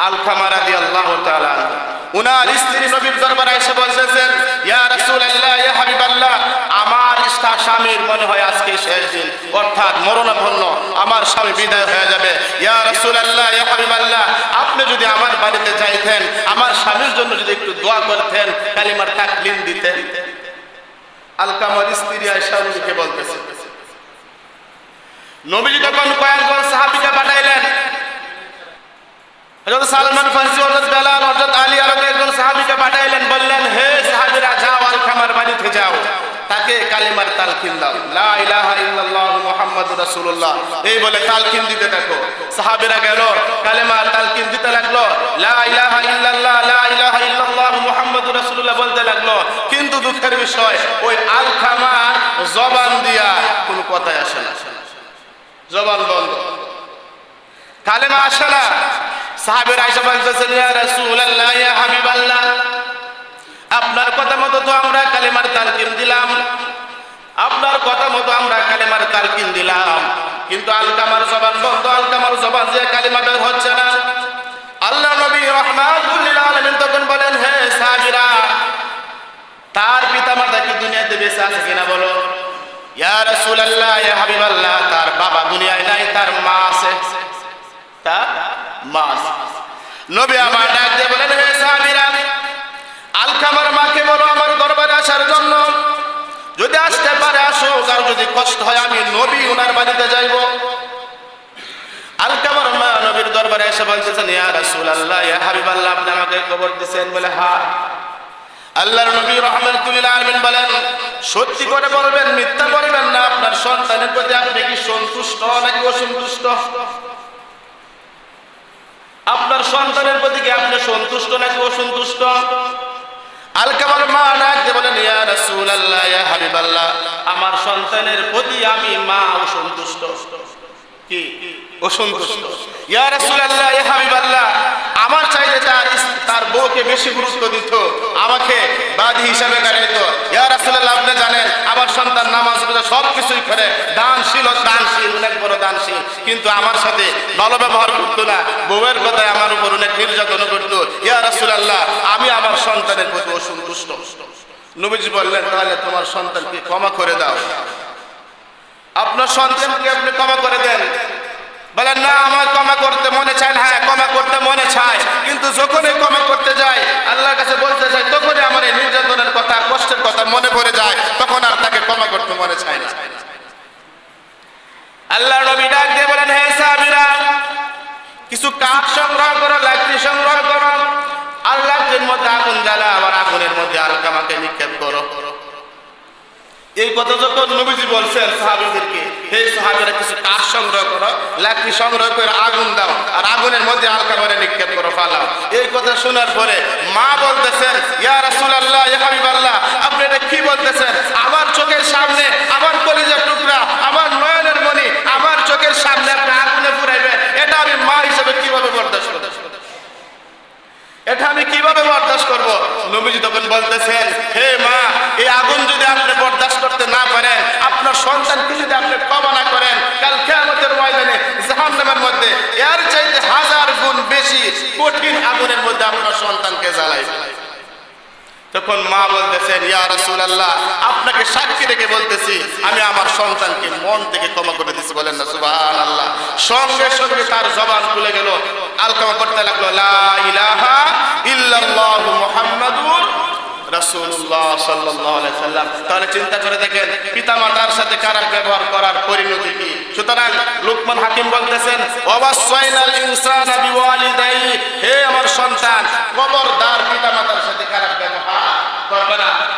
আলকামা রাদিয়াল্লাহু তাআলা আনহু উনার স্ত্রী নবীর দরবারে এসে বলতেছেন, ইয়া রাসূলুল্লাহ, ইয়া হাবিবাল্লাহ, আমার স্বামীর মনে হয় আজকে শেষ দিন, অর্থাৎ মরণাপন্ন, আমার স্বামী বিদায় হয়ে যাবে। ইয়া রাসূলুল্লাহ, ইয়া হাবিবাল্লাহ, আপনি যদি আমার বাড়িতে যাইতেন, আমার স্বামীর জন্য যদি একটু দোয়া করতেন, কালিমার তাকলিম দিতেন। আলকামার স্ত্রী আয়েশা নবীকে বলতেছে। নবীজি তখন কয়েকজন সাহাবীকে পাঠাইলেন। হযরত সালমান ফারসি, হযরত বেলাল, হযরত আলী আর একজন সাহাবীকে পাঠাইলেন। বললেন, হে সাহাবীরা, যাও আলকামার বাড়িতে যাও, তাকে কালিমার তালকিন দাও, লা ইলাহা ইল্লাল্লাহ মুহাম্মাদুর রাসূলুল্লাহ, এই বলে তালকিন দিতে থাকো। সাহাবীরা গেল, কালিমার তালকিন দিতে লাগলো, লা ইলাহা ইল্লাল্লাহ, লা ইলাহা ইল্লাল্লাহ মুহাম্মাদুর রাসূলুল্লাহ বলতে লাগলো। কিন্তু দুঃখের বিষয়, ওই আলকামার জবান দিয়া কোনো কথাই আসে না, জবান বন্ধ, কালেমা আসে না। সাহাবীরা এসে বলতেছেন, ইয়া রাসূলুল্লাহ, ইয়া হাবিবাল্লাহ, আপনার কথা মতো তো আমরা কালেমার তালকিন দিলাম, আপনার কথা মতো আমরা কালেমার তালকিন দিলাম, কিন্তু আলকামার জবান বন্ধ, আলকামার জবান দিয়ে কালেমা বের হচ্ছে না। আল্লাহ নবী রাহমাতুল লিল আলামিন তখন বলেন, হে সাহাবীরা, তার পিতামাতা কি দুনিয়াতে বেঁচে আছে কিনা বলো। ইয়া রাসূলুল্লাহ, ইয়া হাবিবাল্লাহ, তার বাবা দুনিয়ায় নাই, তার মা আছে, তার মা আছে। নবী আমার ডাক দিয়ে বলেন, হে সাহাবীরা, আলকামার মাকে বলো আমার দরবারে আসার জন্য, যদি আসতে পারে আসুক, আর যদি কষ্ট হয় আমি নবী ওনার বাড়িতে যাইব। আলকামার মা নবীর দরবারে এসে বলতেছেন, ইয়া রাসূলুল্লাহ, ইয়া হাবিবাল্লাহ, আপনি আমাকে খবর দিয়েছেন। বলে, হ্যাঁ। আল্লাহর নবী রাহমাতুল লিল আলামিন বলেন, সত্যি করে বলবেন, মিথ্যা বলবেন না, আপনার সন্তানের প্রতি আপনি কি সন্তুষ্ট নাকি অসন্তুষ্ট? আপনার সন্তানের প্রতি কি আপনি সন্তুষ্ট নাকি অসন্তুষ্ট? আলকামার মা ডাক দিয়ে বলেন, ইয়া রাসূলুল্লাহ, ইয়া হাবিবাল্লাহ, আমার সন্তানের প্রতি আমি মা অসন্তুষ্ট। কি অসন্তুষ্ট? ইয়া রাসূলুল্লাহ, ইয়া হাবিবাল্লাহ, আমার চাইতে তার বউকে বেশি গুরুত্ব দিত, আমাকে বাদী হিসাবে গাড়াইতো। ইয়া রাসূলুল্লাহ, আপনি জানেন আমার সন্তান নামাজ রোজা সবকিছুই করে, দানশীল, অনেক বড় দানশীল, কিন্তু আমার সাথে ভালো ব্যবহার করতো না, বউয়ের কথায় আমার উপর অনেক নির্যাতন করতো। ইয়া রাসূলুল্লাহ, আমি আমার সন্তানের প্রতি অসন্তুষ্ট। নবীজি বললেন, তাহলে তোমার সন্তানকে ক্ষমা করে দাও, আপনার সন্তানকে আপনি ক্ষমা করে দেন। বলেন, না, আমার ক্ষমা করতে মনে চায় না। হ্যাঁ, ক্ষমা করতে মনে চায়, কিন্তু যখনই ক্ষমা করতে যায়, আল্লাহর কাছে বলতে চায়, তখনই আমার এই নির্যাতনের কথা, কষ্টের কথা মনে পড়ে যায়, তখন আর তাকে ক্ষমা করতে মনে চায় না। আল্লাহ নবী ডাক দিয়ে বলেন, হে সাহাবীরা, কিছু কাঠ সংগ্রহ করো, লাকড়ি সংগ্রহ করো, আর লাকড়ির মধ্যে আগুন জ্বালা, আবার আগুনের মধ্যে আলকামাকে নিক্ষেপ করো। এই কথা যখন নবীজি বলছেন সাহাবীদেরকে, হে সাহাবীরা, কিছু কাঠ সংগ্রহ করো, লাকড়ি সংগ্রহ করে আগুন দাও, আর আগুনের মধ্যে আলকামারে নিক্ষেপ করো, ফালাও। এই কথা শোনার পরে মা বলতেছেন, ইয়া রাসূলুল্লাহ, ইয়া হাবিবাল্লাহ, আপনি এটা কি বলতেছেন? আমার চোখের সামনে আমার কলিজার টুকরা, আমার নয়নের মণি, আমার চোখের সামনে আপনি আগুনে পুরাইবেন, এটা আমি মা হিসেবে কিভাবে বরদাস্ত করব? এটা আমি কিভাবে বরদাস্ত করব? নবীজি তখন বলতেছেন, হে মা, এই আগুন যদি আপনি বরদাস্ত করতে না পারেন, আপনার সন্তানকে যদি আপনি ক্ষমা না করেন, কাল কিয়ামতের ময়দানে জাহান্নামের মধ্যে এর চাইতে 1000 গুণ বেশি কঠিন আগুনের মধ্যে আপনার সন্তানকে জ্বালাইবেন। তখন মা বলতেছেন, ইয়া রাসূলুল্লাহ, আপনাকে সাক্ষী রেখে বলতেছি, আমি আমার সন্তানকে মন থেকে ক্ষমা করে দিয়েছি। বলেন না সুবহানাল্লাহ। সঙ্গে সঙ্গে তার জবান খুলে গেল, আলকামা করতে লাগলো, লা ইলাহা ইল্লাল্লাহ মুহাম্মাদুর রাসূলুল্লাহ সাল্লাল্লাহু আলাইহি সাল্লাম। তাহলে চিন্তা করে দেখেন, পিতামাতার সাথে খারাপ ব্যবহার করার পরিণতি কি। সুতরাং লুকমান হাকিম বলতেছেন, ওয়াসাইনাল ইনসানা বিওয়ালিদাইহি, হে আমার সন্তান, খবরদার